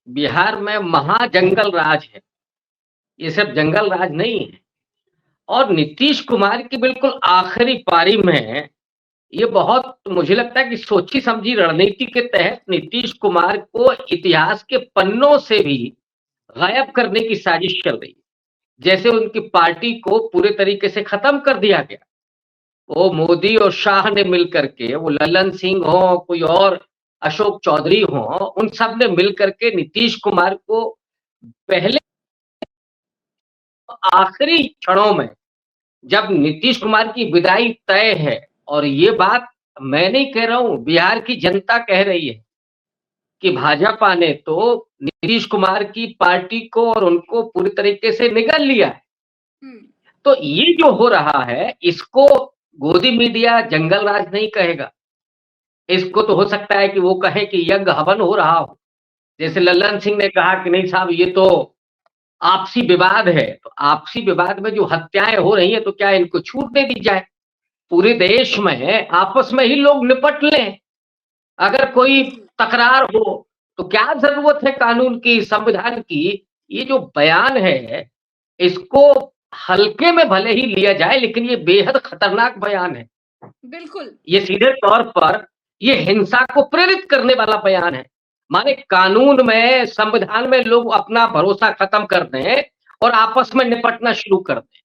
बिहार में महाजंगल राज है। ये सिर्फ जंगल राज नहीं है। और नीतीश कुमार की बिल्कुल आखिरी पारी में ये बहुत मुझे लगता है कि सोची समझी रणनीति के तहत नीतीश कुमार को इतिहास के पन्नों से भी गायब करने की साजिश चल रही है। जैसे उनकी पार्टी को पूरे तरीके से खत्म कर दिया गया। वो मोदी और शाह ने मिल करके, वो लल्लन सिंह हो, कोई और अशोक चौधरी हो, उन सब ने मिल करके नीतीश कुमार को पहले आखिरी क्षणों में, जब नीतीश कुमार की विदाई तय है, और ये बात मैं नहीं कह रहा हूं, बिहार की जनता कह रही है कि भाजपा ने तो नीतीश कुमार की पार्टी को और उनको पूरी तरीके से निगल लिया है। तो ये जो हो रहा है, इसको गोदी मीडिया जंगल राज नहीं कहेगा। इसको तो हो सकता है कि वो कहे कि यज्ञ हवन हो रहा हो। जैसे लल्लन सिंह ने कहा कि नहीं साहब, ये तो आपसी विवाद है। तो आपसी विवाद में जो हत्याएं हो रही हैं, तो क्या इनको छूट दे दी जाए? पूरे देश में आपस में ही लोग निपट लें। अगर कोई तकरार हो तो क्या जरूरत है कानून की, संविधान की? ये जो बयान है, इसको हल्के में भले ही लिया जाए, लेकिन ये बेहद खतरनाक बयान है। बिल्कुल, ये सीधे तौर पर ये हिंसा को प्रेरित करने वाला बयान है। माने कानून में, संविधान में लोग अपना भरोसा खत्म कर दें और आपस में निपटना शुरू कर दें।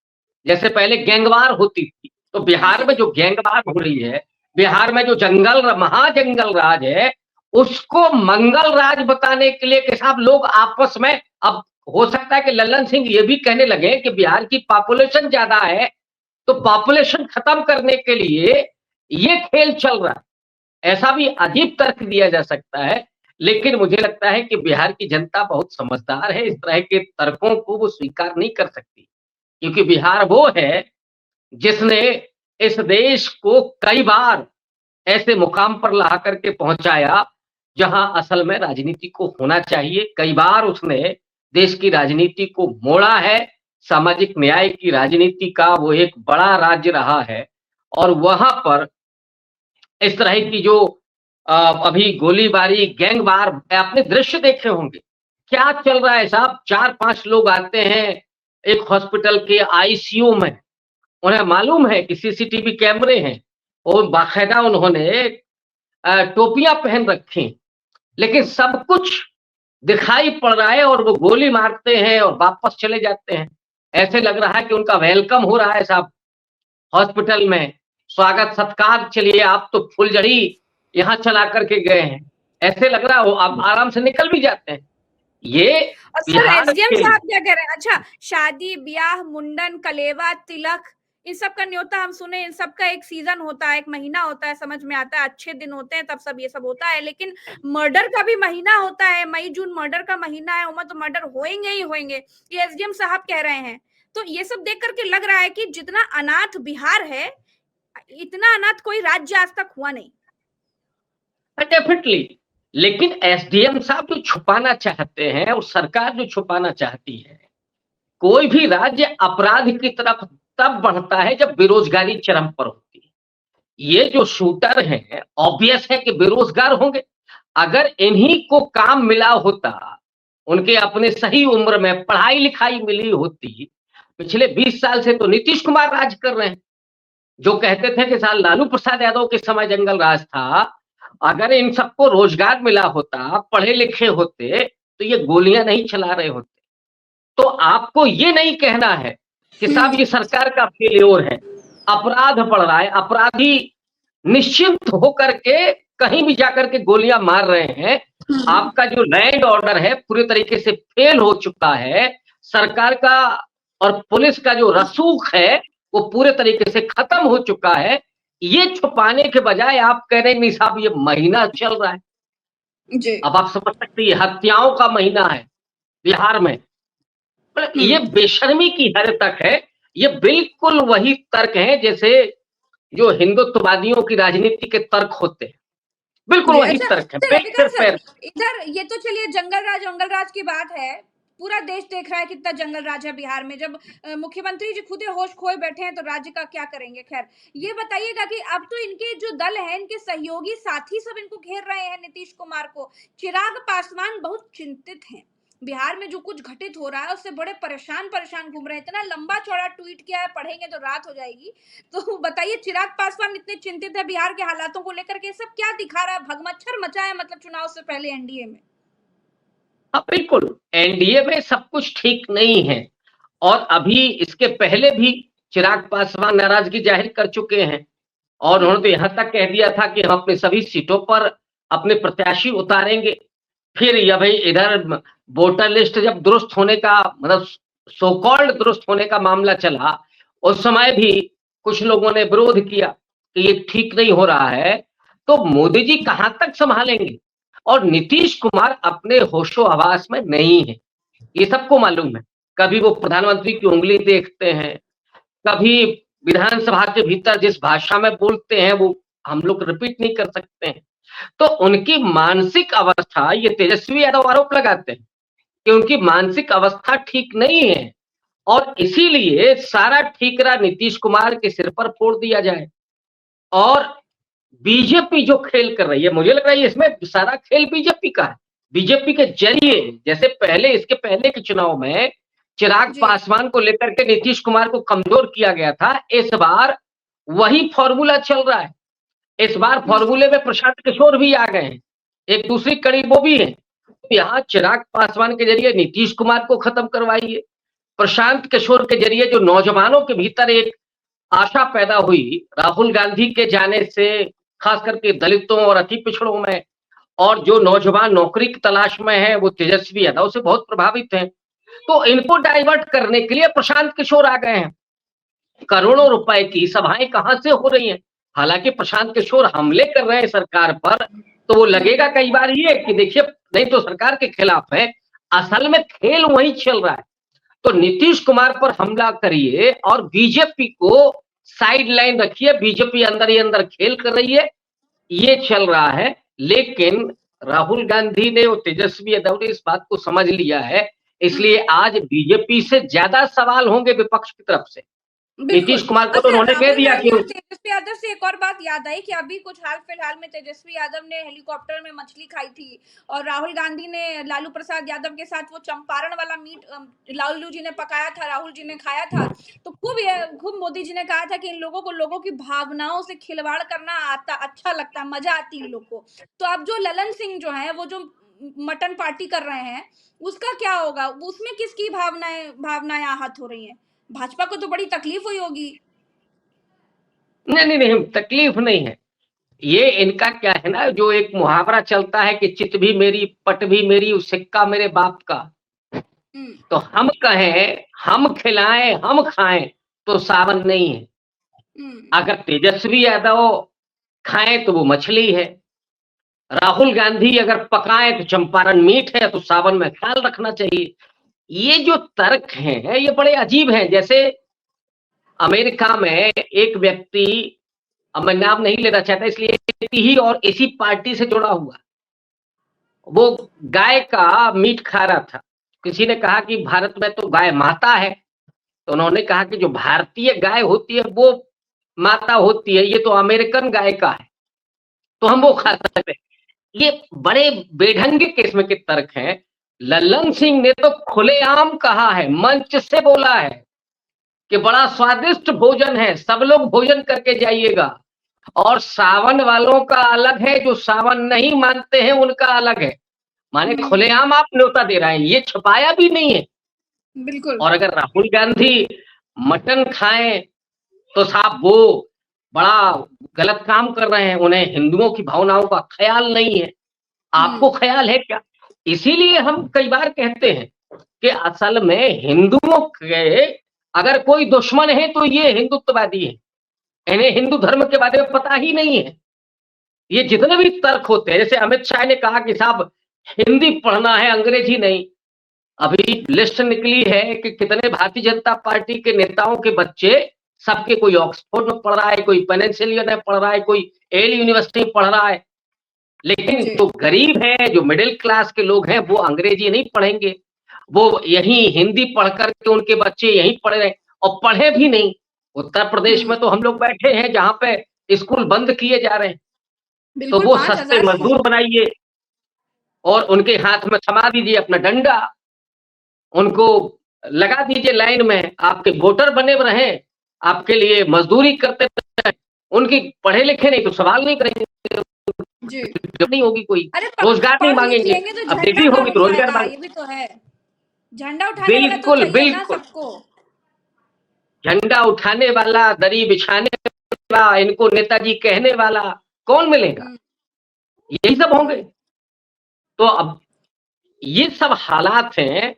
जैसे पहले गैंगवार होती थी, तो बिहार में जो गैंगवार हो रही है, बिहार में जो महाजंगल राज है, उसको मंगल राज बताने के लिए कि साहब लोग आपस में, अब हो सकता है कि लल्लन सिंह ये भी कहने लगे कि बिहार की पॉपुलेशन ज्यादा है, तो पॉपुलेशन खत्म करने के लिए ये खेल चल रहा है। ऐसा भी अजीब तर्क दिया जा सकता है, लेकिन मुझे लगता है कि बिहार की जनता बहुत समझदार है। इस तरह के तर्कों को वो स्वीकार नहीं कर सकती, क्योंकि बिहार वो है जिसने इस देश को कई बार ऐसे मुकाम पर ला करके पहुंचाया जहां असल में राजनीति को होना चाहिए। कई बार उसने देश की राजनीति को मोड़ा है। सामाजिक न्याय की राजनीति का वो एक बड़ा राज्य रहा है, और वहां पर इस तरह की जो अभी गोलीबारी, गैंगवार, आपने दृश्य देखे होंगे। क्या चल रहा है साहब? 4-5 लोग आते हैं एक हॉस्पिटल के आईसीयू में। उन्हें मालूम है कि सीसीटीवी कैमरे हैं, और बाकायदा उन्होंने टोपियां पहन रखी, लेकिन सब कुछ दिखाई पड़ रहा है, और वो गोली मारते हैं और वापस चले जाते हैं। ऐसे लग रहा है कि उनका वेलकम हो रहा है साहब हॉस्पिटल में। स्वागत सत्कार, चलिए आप तो फुलझड़ी यहाँ चला करके गए हैं। ऐसे लग रहा हो, आप आराम से निकल भी जाते हैं। ये सर बिहार एसडीएम के साहब क्या कह रहे हैं? अच्छा, शादी, ब्याह, मुंडन, कलेवा, तिलक, इन सब का न्योता हम सुने, इन सब का एक सीजन होता है, एक महीना होता है, समझ में आता है, अच्छे दिन होते हैं तब सब ये सब होता है। लेकिन मर्डर का भी महीना होता है, मई जून मर्डर का महीना है, उमा तो मर्डर होएंगे ही होएंगे, ये एसडीएम साहब कह रहे हैं। तो ये सब देख करके लग रहा है कि जितना अनाथ बिहार है, इतना अनाथ कोई राज्य आज तक हुआ नहीं। डेफिनेटली। लेकिन एसडीएम साहब जो छुपाना चाहते हैं, और सरकार जो छुपाना चाहती है, कोई भी राज्य अपराध की तरफ तब बढ़ता है जब बेरोजगारी चरम पर होती है। ये जो शूटर हैं, ऑब्वियस है कि बेरोजगार होंगे। अगर इन्हीं को काम मिला होता, उनके अपने सही उम्र में पढ़ाई लिखाई मिली होती, पिछले 20 साल से तो नीतीश कुमार राज कर रहे हैं। जो कहते थे कि साल लालू प्रसाद यादव के समय जंगल राज था, अगर इन सबको रोजगार मिला होता, पढ़े लिखे होते, तो ये गोलियां नहीं चला रहे होते। तो आपको ये नहीं कहना है कि साहब ये सरकार का फेल्योर है, अपराध बढ़ रहा है, अपराधी निश्चिंत होकर के कहीं भी जाकर के गोलियां मार रहे हैं। आपका जो लैंड ऑर्डर है पूरे तरीके से फेल हो चुका है। सरकार का और पुलिस का जो रसूख है वो पूरे तरीके से खत्म हो चुका है। ये छुपाने के बजाय आप कह रहे हैं नहीं साहब ये महीना चल रहा है। जी। अब आप समझ सकते हैं हत्याओं का महीना है बिहार में। ये बेशर्मी की हद तक है। ये बिल्कुल वही तर्क है जैसे जो हिंदुत्ववादियों की राजनीति के तर्क होते हैं। बिल्कुल वही अच्छा, तर्क है, रविकांत सर, पैर। इधर ये तो चलिए जंगल राज की बात है। पूरा देश देख रहा है कितना जंगल राज है बिहार में। जब मुख्यमंत्री जी खुद ही होश खोए बैठे हैं तो राज्य का क्या करेंगे। खैर, ये बताइएगा कि अब तो इनके जो दल है, इनके सहयोगी साथी सब इनको घेर रहे हैं नीतीश कुमार को। चिराग पासवान बहुत चिंतित हैं। बिहार में जो कुछ घटित हो रहा है उससे बड़े परेशान घूम रहे हैं। इतना लंबा चौड़ा ट्वीट किया है, पढ़ेंगे तो रात हो जाएगी। तो बताइए, चिराग पासवान इतने चिंतित है बिहार के हालातों को लेकर के, सब क्या दिखा रहा है? भगमच्छर मचा है मतलब चुनाव से पहले एनडीए में। हाँ बिल्कुल, एनडीए में सब कुछ ठीक नहीं है और अभी इसके पहले भी चिराग पासवान नाराजगी जाहिर कर चुके हैं और उन्होंने तो यहाँ तक कह दिया था कि हम अपनी सभी सीटों पर अपने प्रत्याशी उतारेंगे। फिर यह भाई इधर वोटर लिस्ट जब दुरुस्त होने का मतलब सो कॉल्ड दुरुस्त होने का मामला चला, उस समय भी कुछ लोगों ने विरोध किया कि ये ठीक नहीं हो रहा है, तो मोदी जी कहाँ तक संभालेंगे? और नीतीश कुमार अपने होशो-हवास में नहीं है, ये सबको मालूम है। कभी वो प्रधानमंत्री की उँगली देखते हैं, कभी विधानसभा के भीतर जिस भाषा में बोलते हैं वो हम लोग रिपीट नहीं कर सकते हैं। तो उनकी मानसिक अवस्था ये तेजस्वी यादव आरोप लगाते हैं कि उनकी मानसिक अवस्था ठीक नहीं है और इसीलिए सारा ठीकरा नीतीश कुमार के सिर पर फोड़ दिया जाए। और बीजेपी जो खेल कर रही है, मुझे लग रहा है इसमें सारा खेल बीजेपी का है। बीजेपी के जरिए जैसे पहले इसके पहले के चुनाव में चिराग जी। पासवान को लेकर के नीतीश कुमार को कमजोर किया गया था, इस बार वही फॉर्मूला चल रहा है। इस बार फॉर्मूले में प्रशांत किशोर भी आ गए हैं, एक दूसरी कड़ी वो भी है। यहाँ चिराग पासवान के जरिए नीतीश कुमार को खत्म करवाइए, प्रशांत किशोर के जरिए जो नौजवानों के भीतर एक आशा पैदा हुई राहुल गांधी के जाने से, खास करके दलितों और अति पिछड़ों में, और जो नौजवान नौकरी की तलाश में है वो तेजस्वी यादव से बहुत प्रभावित हैं। तो इनको डाइवर्ट करने के लिए प्रशांत किशोर आ गए हैं। करोड़ों रुपए की सभाएं कहां से हो रही हैं? हालांकि प्रशांत किशोर हमले कर रहे हैं सरकार पर, तो वो लगेगा कई बार ये कि देखिए नहीं तो सरकार के खिलाफ है, असल में खेल वही चल रहा है। तो नीतीश कुमार पर हमला करिए और बीजेपी को साइड लाइन रखिए, बीजेपी अंदर ही अंदर खेल कर रही है, ये चल रहा है। लेकिन राहुल गांधी ने और तेजस्वी यादव ने इस बात को समझ लिया है, इसलिए आज बीजेपी से ज्यादा सवाल होंगे विपक्ष की तरफ से। नीतीश बिल्कुल। कुमार को तो अच्छा, उन्होंने कह राहुल दिया गांधी कि और तेजस्वी यादव से एक और बात याद आई कि अभी कुछ हाल फिलहाल में तेजस्वी यादव ने हेलीकॉप्टर में मछली खाई थी और राहुल गांधी ने लालू प्रसाद यादव के साथ वो चंपारण वाला मीट लालू जी ने पकाया था, राहुल जी ने खाया था। तो खूब मोदी जी ने कहा था कि इन लोगों की भावनाओं से खिलवाड़ करना आता अच्छा लगता है, मजा आती है इन लोग को। तो अब जो ललन सिंह जो है वो जो मटन पार्टी कर रहे हैं, उसका क्या होगा? उसमें किसकी भावनाएं आहत हो रही हैं? भाजपा को तो बड़ी तकलीफ हुई होगी। नहीं नहीं नहीं, तकलीफ नहीं है। ये इनका क्या है ना, जो एक मुहावरा चलता है कि चित भी मेरी पट भी मेरी सिक्का मेरे बाप का। हम्म। तो हम कहें, हम खिलाएं, हम खाएं, तो सावन नहीं है। अगर तेजस्वी यादव खाएं तो वो मछली है, राहुल गांधी अगर पकाएं तो चंपारण मीट है, तो सावन में ख्याल रखना चाहिए। ये जो तर्क हैं ये बड़े अजीब हैं। जैसे अमेरिका में एक व्यक्ति, अब मैं नाम नहीं लेना चाहता इसलिए, ही और इसी पार्टी से जुड़ा हुआ, वो गाय का मीट खा रहा था। किसी ने कहा कि भारत में तो गाय माता है, तो उन्होंने कहा कि जो भारतीय गाय होती है वो माता होती है, ये तो अमेरिकन गाय का है, तो हम वो खा सकते हैं। ये बड़े बेढंगे किस्म के तर्क हैं। लल्लन सिंह ने तो खुलेआम कहा है, मंच से बोला है कि बड़ा स्वादिष्ट भोजन है, सब लोग भोजन करके जाइएगा। और सावन वालों का अलग है, जो सावन नहीं मानते हैं उनका अलग है। माने खुलेआम आप न्योता दे रहे हैं, ये छुपाया भी नहीं है। बिल्कुल। और अगर राहुल गांधी मटन खाएं तो साहब वो बड़ा गलत काम कर रहे हैं, उन्हें हिंदुओं की भावनाओं का ख्याल नहीं है। आपको ख्याल है क्या? इसीलिए हम कई बार कहते हैं कि असल में हिंदुओं के अगर कोई दुश्मन है तो ये हिंदुत्ववादी है, इन्हें हिंदू धर्म के बारे में पता ही नहीं है। ये जितने भी तर्क होते हैं, जैसे अमित शाह ने कहा कि साहब हिंदी पढ़ना है, अंग्रेजी नहीं। अभी लिस्ट निकली है कि कितने भारतीय जनता पार्टी के नेताओं के बच्चे, सबके कोई ऑक्सफोर्ड में पढ़ रहा है, कोई पेनिसिलियन में पढ़ रहा है, कोई एल यूनिवर्सिटी में पढ़ रहा है। लेकिन जो गरीब है, जो मिडिल क्लास के लोग हैं, वो अंग्रेजी नहीं पढ़ेंगे। वो यहीं हिंदी पढ़ करके उनके बच्चे यहीं पढ़ रहे हैं और पढ़े भी नहीं। उत्तर प्रदेश में तो हम लोग बैठे हैं जहाँ पे स्कूल बंद किए जा रहे हैं, तो बिल्कुल वो 5,000 सस्ते मजदूर बनाइए और उनके हाथ में थमा दीजिए अपना डंडा, उनको लगा दीजिए लाइन में, आपके वोटर बने रहें, आपके लिए मजदूरी करते रहें, उनकी पढ़े लिखे नहीं तो सवाल नहीं करेंगे, जी। नहीं होगी कोई, अरे रोजगार नहीं पढ़ लिख मांगेंगे। लेंगे तो अब झंडा डिग्री कौन होगी तो रोजगार उठाएगा, मांगे। ये भी तो है। झंडा उठाने वाला तो बिल्कुल, चाहिए ना बिल्कुल। सबको। झंडा उठाने वाला, दरी बिछाने वाला, इनको नेताजी कहने वाला कौन मिलेगा? हम्म, यही सब होंगे। तो अब ये सब हालात हैं।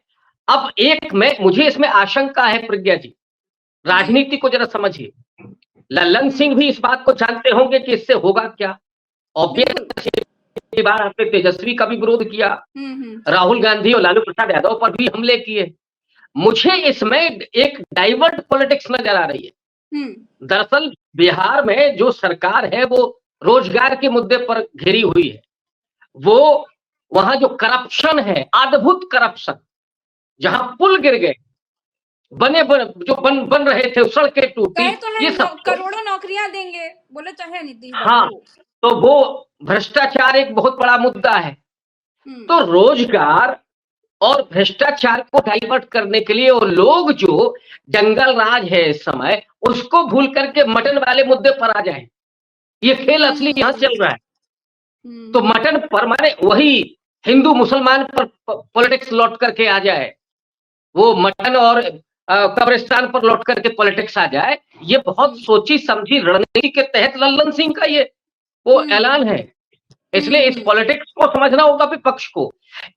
अब एक में मुझे इसमें आशंका है प्रज्ञा जी, जी। राजनीति को जरा समझिए। लल्लन सिंह भी इस बात को जानते होंगे कि इससे होगा क्या। बिल्कुल। ऑब्वियसली बार आपने तेजस्वी का भी विरोध किया, हम्म। राहुल गांधी और लालू प्रसाद यादव पर भी हमले किए। मुझे इसमें एक डाइवर्ट पॉलिटिक्स नजर आ रही है। दरअसल बिहार में जो सरकार है वो रोजगार के मुद्दे पर घिरी हुई है। वो वहां जो करप्शन है, अद्भुत करप्शन, जहां पुल गिर गए, जो बन रहे थे, सड़कें टूटी, कहे तो ये नहीं सब करोड़ों नौकरियां देंगे, बोले चाहे नीतीश हाँ, बाबू। तो वो भ्रष्टाचार एक बहुत बड़ा मुद्दा है। तो रोजगार और भ्रष्टाचार को डाइवर्ट करने के लिए और लोग जो जंगल राज है इस समय, उसको भूल करके मटन वाले मुद्दे पर आ जाए। ये खेल असली यहां चल रहा है। तो मटन पर माने वही हिंदू मुसलमान पर पॉलिटिक्स लौट करके आ जाए, वो मटन और कब्रिस्तान पर लौट करके पॉलिटिक्स आ जाए। ये बहुत सोची समझी रणनीति के तहत लल्लन सिंह का ये वो ऐलान है। इसलिए इस पॉलिटिक्स को समझना होगा विपक्ष को।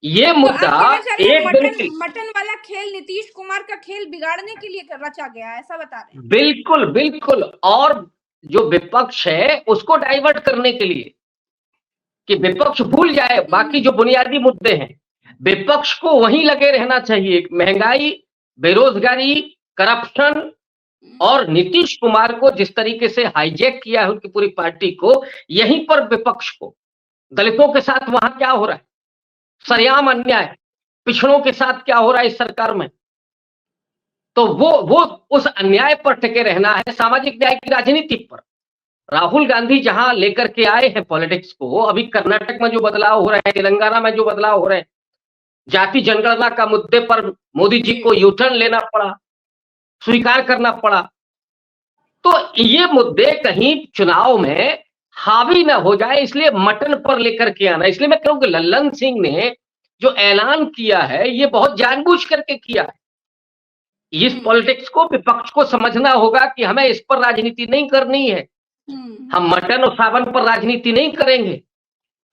ये तो मुद्दा आप कहना चाह रहे हैं एक दिन मटन वाला खेल नीतीश कुमार का खेल बिगाड़ने के लिए रचा गया है, ऐसा बता रहे हैं? बिल्कुल, बिल्कुल। और जो विपक्ष है उसको डाइवर्ट करने के लिए कि विपक्ष भूल जाए बाकी जो बुनियादी मुद्दे हैं, विपक्ष को वहीं लगे रहना चाहिए। महंगाई, बेरोजगारी, करप्शन और नीतीश कुमार को जिस तरीके से हाईजैक किया है उनकी पूरी पार्टी को, यहीं पर विपक्ष को, दलितों के साथ वहां क्या हो रहा है, सरेआम अन्याय, पिछड़ों के साथ क्या हो रहा है इस सरकार में, तो वो उस अन्याय पर टिके रहना है, सामाजिक न्याय की राजनीति पर। राहुल गांधी जहां लेकर के आए हैं पॉलिटिक्स को, अभी कर्नाटक में जो बदलाव हो रहे हैं, तेलंगाना में जो बदलाव हो रहे हैं, जाति जनगणना का मुद्दे पर मोदी जी को यूटर्न लेना पड़ा, स्वीकार करना पड़ा। तो ये मुद्दे कहीं चुनाव में हावी ना हो जाए, इसलिए मटन पर लेकर के आना। इसलिए मैं कहूँ कि लल्लन सिंह ने जो ऐलान किया है ये बहुत जानबूझ करके किया है। इस पॉलिटिक्स को विपक्ष को समझना होगा कि हमें इस पर राजनीति नहीं करनी है। हम मटन और सावन पर राजनीति नहीं करेंगे।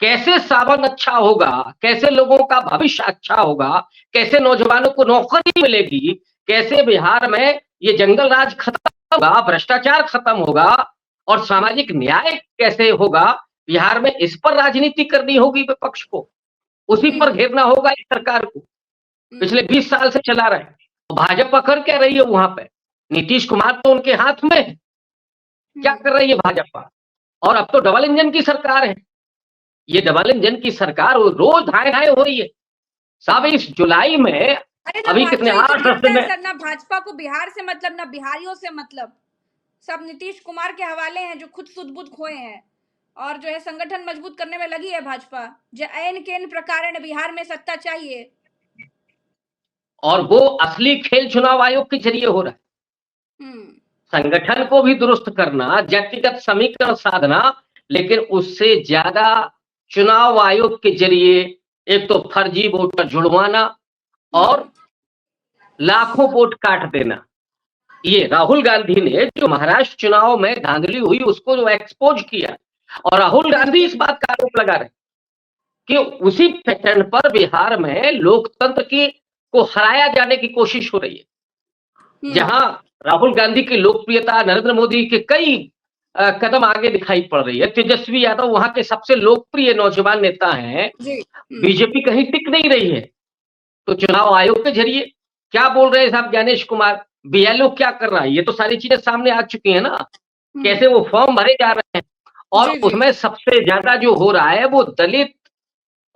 कैसे सावन अच्छा होगा, कैसे लोगों का भविष्य अच्छा होगा, कैसे नौजवानों को नौकरी मिलेगी, कैसे बिहार में ये जंगल राज खत्म होगा, भ्रष्टाचार खत्म होगा और सामाजिक न्याय कैसे होगा बिहार में, इस पर राजनीति करनी होगी विपक्ष को। उसी पर घेरना होगा इस सरकार को। पिछले 20 साल से चला रहे हैं। भाजपा कर क्या रही है वहां पे? नीतीश कुमार तो उनके हाथ में है। क्या कर रही है भाजपा? और अब तो डबल इंजन की सरकार है। ये डबल इंजन की सरकार रोज धाए धाए हो रही है। साहब इस जुलाई में अभी कितने 8-10 दिन में ना भाजपा को बिहार से मतलब, ना बिहारियों से मतलब, सब नीतीश कुमार के हवाले हैं जो खुद सुध-बुध खोए हैं। और जो है संगठन मजबूत करने में लगी है भाजपा, जो ऐन केन प्रकारेण बिहार में सत्ता चाहिए। और वो असली खेल चुनाव आयोग के जरिए हो रहा है। संगठन को भी दुरुस्त करना, जातिगत समीकरण साधना, लेकिन उससे ज्यादा चुनाव आयोग के जरिए एक तो फर्जी वोट पर जुड़वाना और लाखों वोट काट देना। ये राहुल गांधी ने जो महाराष्ट्र चुनाव में धांधली हुई उसको जो एक्सपोज किया, और राहुल गांधी इस बात का आरोप लगा रहे कि उसी पैटर्न पर बिहार में लोकतंत्र की को हराया जाने की कोशिश हो रही है। जहां राहुल गांधी की लोकप्रियता नरेंद्र मोदी के कई कदम आगे दिखाई पड़ रही है। तेजस्वी यादव वहां के सबसे लोकप्रिय नौजवान नेता हैं। बीजेपी कहीं टिक नहीं रही है। तो चुनाव आयोग के जरिए क्या बोल रहे हैं साहब ज्ञानेश कुमार, बीएलओ क्या कर रहा है, ये तो सारी चीजें सामने आ चुकी है ना। कैसे वो फॉर्म भरे जा रहे हैं और उसमें सबसे ज्यादा जो हो रहा है वो दलित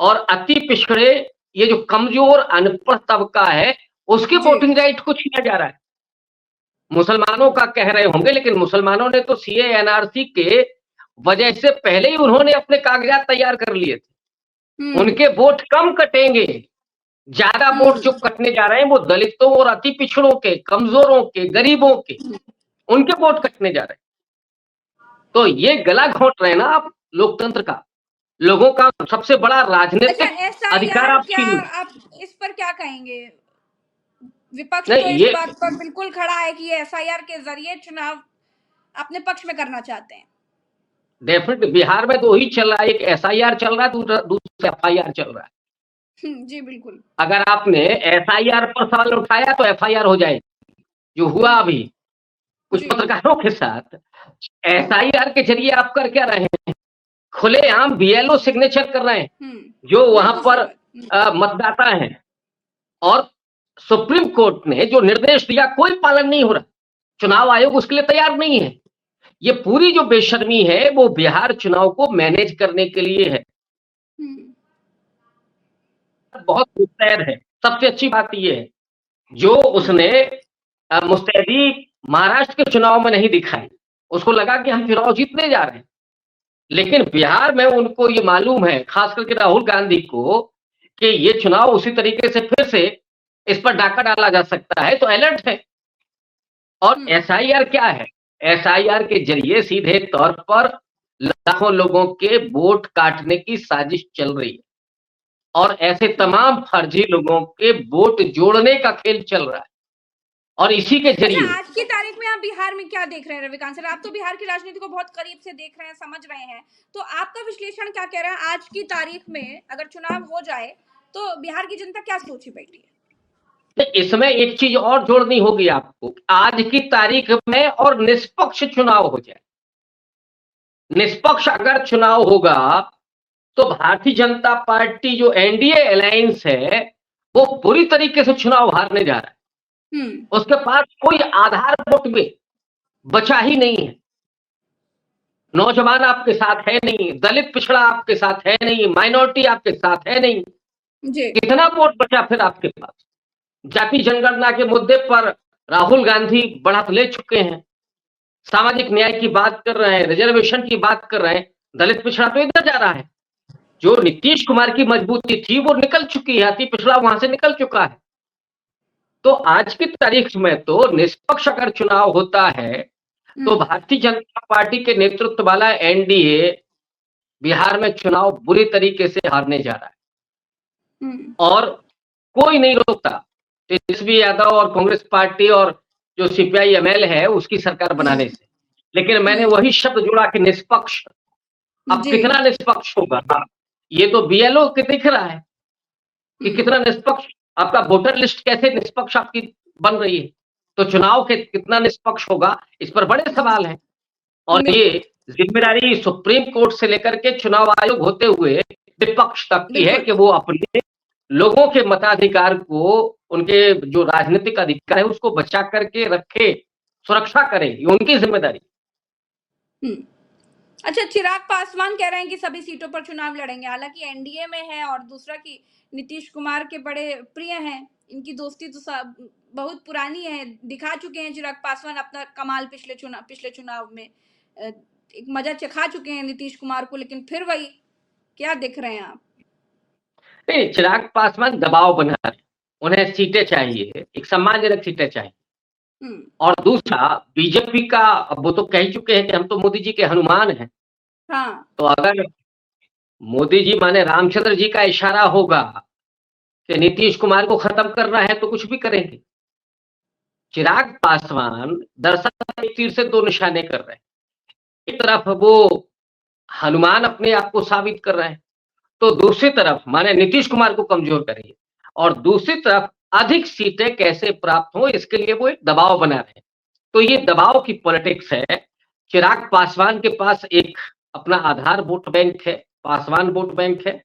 और अति पिछड़े ये जो कमजोर अनपढ़ तबका है उसके जी। वोटिंग राइट को छीना जा रहा है। मुसलमानों का कह रहे होंगे, लेकिन मुसलमानों ने तो सीए एनआरसी के वजह से पहले ही उन्होंने अपने कागजात तैयार कर लिए थे। उनके वोट कम कटेंगे, ज्यादा वोट जो कटने जा रहे हैं वो दलितों और अति पिछड़ों के, कमजोरों के, गरीबों के, उनके वोट कटने जा रहे हैं। तो ये गला घोंट रहे हैं ना आप लोकतंत्र का, लोगों का सबसे बड़ा अच्छा, राजनीतिक अधिकार आप क्या छीन। आप इस पर क्या कहेंगे? विपक्ष तो नहीं इस ये बात पर बिल्कुल खड़ा है कि ये एसआईआर के जरिए चुनाव अपने पक्ष में करना चाहते हैं। डेफिनेट बिहार में तो वही चल रहा है, एक एसआईआर चल रहा है, दूसरा एफआईआर चल रहा है। जी बिल्कुल। अगर आपने एसआईआर पर सवाल उठाया तो एफआईआर हो जाएगी, जो हुआ अभी कुछ जी। पत्रकारों के साथ। एसआईआर के जरिए आप कर क्या रहे हैं? खुलेआम बीएलओ सिग्नेचर कर रहे हैं, जो वहां पर मतदाता हैं, और सुप्रीम कोर्ट ने जो निर्देश दिया कोई पालन नहीं हो रहा। चुनाव आयोग उसके लिए तैयार नहीं है। ये पूरी जो बेशर्मी है वो बिहार चुनाव को मैनेज करने के लिए है। बहुत मुस्तैद है। सबसे अच्छी बात ये है जो उसने मुस्तैदी महाराष्ट्र के चुनाव में नहीं दिखाई। उसको लगा कि हम चुनाव जीतने जा रहे हैं, लेकिन बिहार में उनको ये मालूम है, खास करके राहुल गांधी को, कि ये चुनाव उसी तरीके से फिर से इस पर डाका डाला जा सकता है, तो अलर्ट है। और एसआईआर क्या है? एसआईआर के जरिए सीधे तौर पर लाखों लोगों के वोट काटने की साजिश चल रही है, और ऐसे तमाम फर्जी लोगों के वोट जोड़ने का खेल चल रहा है, और इसी के जरिए। अच्छा, आज की तारीख में आप बिहार में क्या देख रहे हैं रविकांत सर? आप तो बिहार की राजनीति को बहुत करीब से देख रहे हैं, समझ रहे हैं, तो आपका विश्लेषण क्या कह रहा है? आज की तारीख में अगर चुनाव हो जाए तो बिहार की जनता क्या सोची बैठी है? इसमें एक चीज और जोड़नी होगी आपको, आज की तारीख में और निष्पक्ष चुनाव हो जाए। निष्पक्ष अगर चुनाव होगा तो भारतीय जनता पार्टी जो एनडीए अलायंस है वो पूरी तरीके से चुनाव हारने जा रहा है। उसके पास कोई आधार वोट में बचा ही नहीं है। नौजवान आपके साथ है नहीं, दलित पिछड़ा आपके साथ है नहीं, माइनॉरिटी आपके साथ है नहीं, कितना वोट बचा फिर आपके पास? जाति जनगणना के मुद्दे पर राहुल गांधी बढ़त ले चुके हैं, सामाजिक न्याय की बात कर रहे हैं, रिजर्वेशन की बात कर रहे हैं, दलित पिछड़ा तो इधर जा रहा है। जो नीतीश कुमार की मजबूती थी वो निकल चुकी है, अति पिछड़ा वहां से निकल चुका है। तो आज की तारीख में तो निष्पक्ष अगर चुनाव होता है तो भारतीय जनता पार्टी के नेतृत्व वाला एनडीए बिहार में चुनाव बुरी तरीके से हारने जा रहा है, और कोई नहीं रोकता तेजस्वी यादव और कांग्रेस पार्टी और जो सीपीआई एमएल है उसकी सरकार बनाने से। लेकिन मैंने वही शब्द जोड़ा कि निष्पक्ष। अब कितना निष्पक्ष होगा? ये तो बीएलओ के दिख रहा है कि कितना निष्पक्ष आपका वोटर लिस्ट कैसे निष्पक्ष आपकी बन रही है, तो चुनाव के कितना निष्पक्ष होगा, इस पर बड़े सवाल हैं। और ये जिम्मेदारी सुप्रीम कोर्ट से लेकर के चुनाव आयोग होते हुए विपक्ष तक की है कि वो अपने लोगों के मताधिकार को, उनके जो राजनीतिक अधिकार है उसको बचा करके रखे, सुरक्षा करे, ये उनकी जिम्मेदारी। अच्छा, चिराग पासवान कह रहे हैं कि सभी सीटों पर चुनाव लड़ेंगे, हालांकि एनडीए में है, और दूसरा कि नीतीश कुमार के बड़े प्रिय हैं, इनकी दोस्ती तो बहुत पुरानी है, दिखा चुके हैं चिराग पासवान अपना कमाल पिछले चुनाव में, एक मजा चखा चुके हैं नीतीश कुमार को, लेकिन फिर वही क्या देख रहे हैं आप? नहीं, चिराग पासवान दबाव बना रहे, उन्हें सीटें चाहिए, एक सम्मानजनक सीटें चाहिए। और दूसरा बीजेपी का, अब वो तो कह चुके हैं कि हम तो मोदी जी के हनुमान हैं। तो अगर मोदी जी माने रामचंद्र जी का इशारा होगा कि नीतीश कुमार को खत्म करना है तो कुछ भी करेंगे। चिराग पासवान दरअसल एक तीर से दो निशाने कर रहे हैं। एक तरफ वो हनुमान अपने आप को साबित कर रहे हैं, तो दूसरी तरफ माने नीतीश कुमार को कमजोर करेंगे, और दूसरी तरफ अधिक सीटें कैसे प्राप्त हो इसके लिए वो एक दबाव बना रहे हैं। तो ये दबाव की पॉलिटिक्स है। चिराग पासवान के पास एक अपना आधार वोट बैंक है, पासवान वोट बैंक है,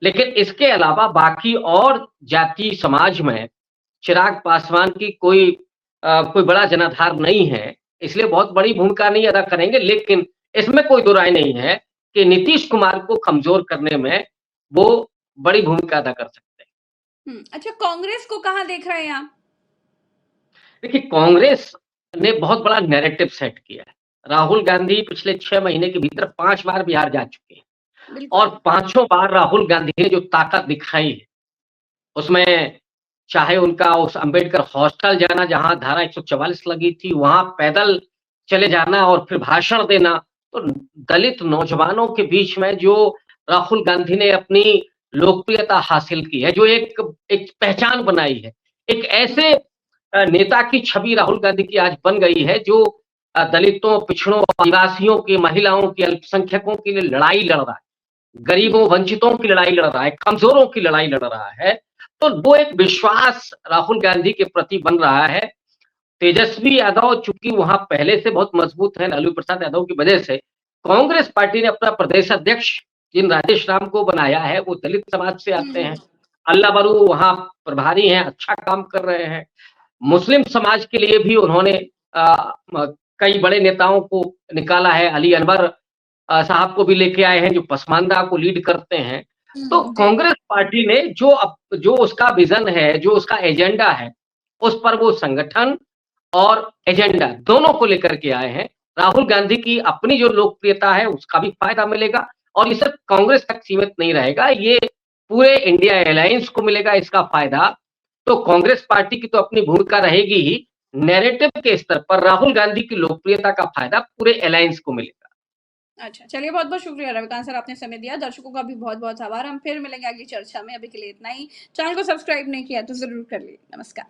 लेकिन इसके अलावा बाकी और जाति समाज में चिराग पासवान की कोई बड़ा जनाधार नहीं है, इसलिए बहुत बड़ी भूमिका नहीं अदा करेंगे। लेकिन इसमें कोई दो राय नहीं है कि नीतीश कुमार को कमजोर करने में वो बड़ी भूमिका अदा कर सकते हैं। अच्छा, कांग्रेस को कहाँ देख रहे हैं आप? देखिए, कांग्रेस ने बहुत बड़ा नैरेटिव सेट किया है। राहुल गांधी पिछले 6 महीने के भीतर 5 बार बिहार जा चुके हैं बिल्कुल। और पाँचों बार राहुल गांधी ने जो ताकत दिखाई है, उसमें चाहे उनका उस अम्बेडकर हॉस्टल जाना जहाँ धारा 144 लगी थी, वहाँ पैदल चले जाना और फिर भाषण देना, तो दलित नौजवानों के बीच में जो राहुल गांधी ने अपनी लोकप्रियता हासिल की है, जो एक एक पहचान बनाई है, एक ऐसे नेता की छवि राहुल गांधी की आज बन गई है जो दलितों, पिछड़ों, आदिवासियों की, महिलाओं की, अल्पसंख्यकों के लिए लड़ाई लड़ रहा है। गरीबों, वंचितों की लड़ाई लड़ रहा है, कमज़ोरों की लड़ाई लड़ रहा है। तो वो एक विश्वास राहुल गांधी के प्रति बन रहा है। तेजस्वी यादव चूँकि वहाँ पहले से बहुत मजबूत है लालू प्रसाद यादव की वजह से, कांग्रेस पार्टी ने अपना प्रदेश अध्यक्ष जिन राजेश राम को बनाया है, वो दलित समाज से आते हैं। अल्ला बरू वहाँ प्रभारी हैं, अच्छा काम कर रहे हैं। मुस्लिम समाज के लिए भी उन्होंने अ, म कई बड़े नेताओं को निकाला है, अली अनवर साहब को भी लेके आए हैं, जो पसमानदा को लीड करते हैं। तो जी। कांग्रेस पार्टी ने जो उसका विज़न है, जो उसका एजेंडा है, उस पर वो संगठन और एजेंडा दोनों को लेकर के आए हैं। राहुल गांधी की अपनी जो लोकप्रियता है, उसका भी फ़ायदा मिलेगा और ये सिर्फ़ कांग्रेस तक सीमित नहीं रहेगा, ये पूरे इंडिया अलायंस को मिलेगा इसका फ़ायदा। तो कांग्रेस पार्टी की तो अपनी भूमिका रहेगी ही, नैरेटिव के स्तर पर राहुल गांधी की लोकप्रियता का फ़ायदा पूरे अलायंस को मिलेगा। अच्छा, चलिए बहुत-बहुत शुक्रिया रविकांत सर, आपने समय दिया। दर्शकों का भी बहुत-बहुत आभार। हम फिर मिलेंगे अगली चर्चा में, अभी के लिए इतना ही। चैनल को सब्सक्राइब नहीं किया तो ज़रूर कर लीजिए। नमस्कार।